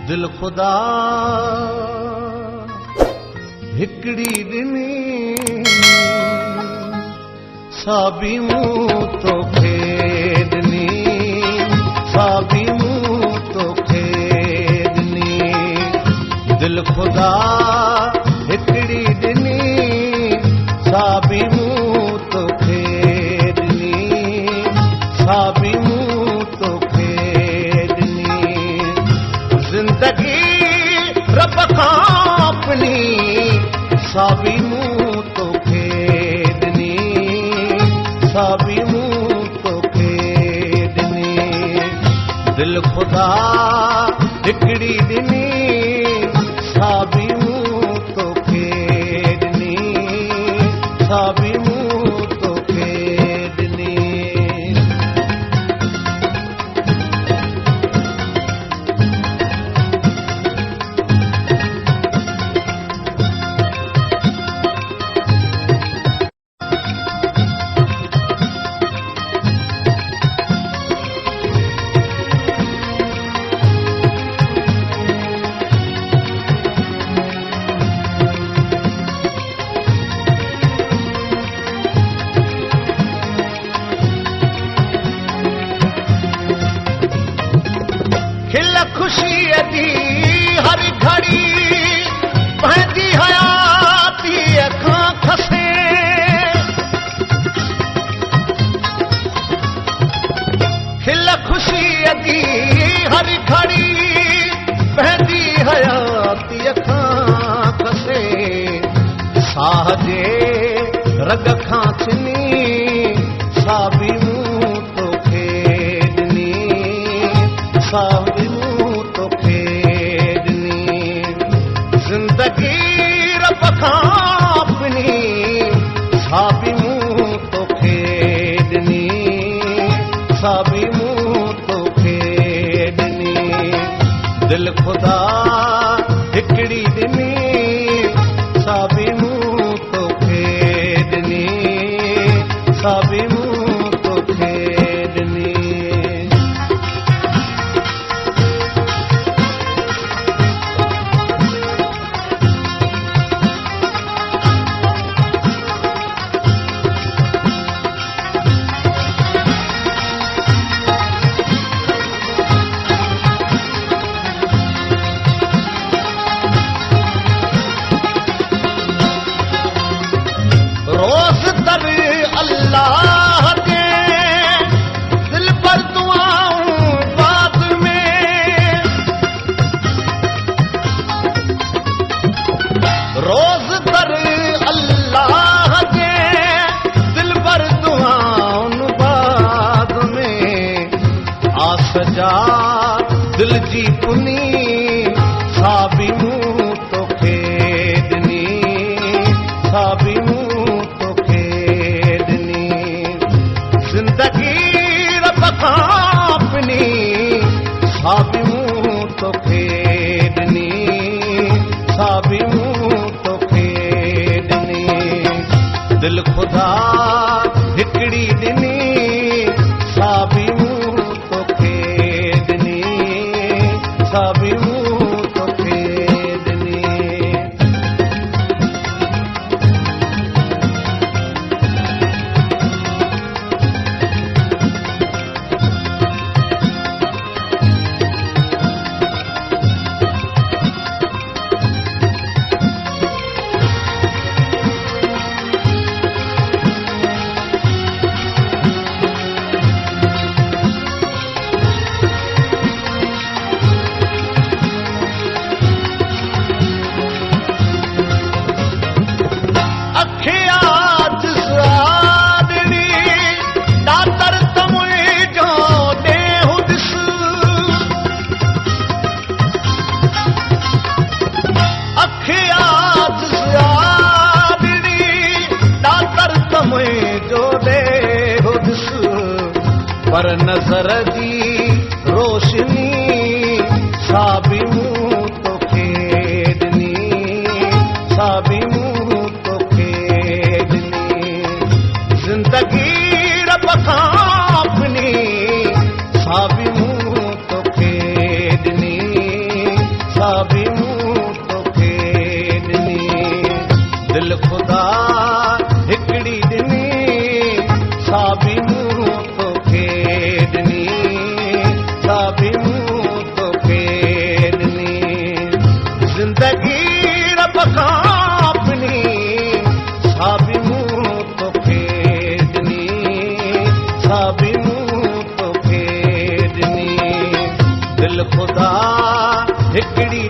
दिल खुदा हिकड़ी दिनी साबी मुंह तो खेदनी साबी मुंह तो खेदनी दिल खुदा हिकड़ी दिनी साबी मुंह तो खेदनी साबी मुंह तो खेदनी जिंदगी रब खां अपनी साबी मुंह तो खेदनी साबी मुंह तो खेदनी दिल खुदा हिकड़ी दिनी साबी मुंह तो खेदनी साबी मुंह तो खेदनी खिल खुशी दी हर घड़ी बहती हयाती अखां खसे खिल खुशी दी हर घड़ी बहती हयाती अखां खसे साह जे रग खां छिनी साबी मुंह तो खेदनी साबी मुंह तो खेदनी जिंदगी रब खां अपनी साबी मुंह तो खेदनी साबी मुंह तो खेदनी दिल खुदा हिकड़ी दिनी साबी मुंह तो खेदनी साबी मुंह तो खेदनी रोज दर अल्लाह के दिल पर दुआऊं बाद में रोज दर अल्लाह के दिल पर दुआऊं बाद में आस जा दिल जी पुनी साबी मुंह तो खेदनी साबी मुंह तो खेदनी जिंदगी रब खां अपनी साबी मुंह तो खेदनी साबी मुंह तो खेदनी दिल खुदा हिकड़ी दिनी साबी मुंह तो खेदनी साबी मुंह तो खेदनी पर नजर जी रोशनी साबी मुंह तो खेदनी साबी मुंह तो खेदनी जिंदगी रब खां अपनी साबी मुंह तो खेदनी साबी मूं तोखे ॾिनी दिल ख़ुदा हिकिड़ी ॾिनी साबी मूं तोखे ॾिनी साबी मूं तोखे ॾिनी ज़िंदगी रब खां पिनी साबी मूं तोखे ॾिनी साबी मूं तोखे ॾिनी दिल ख़ुदा हिकिड़ी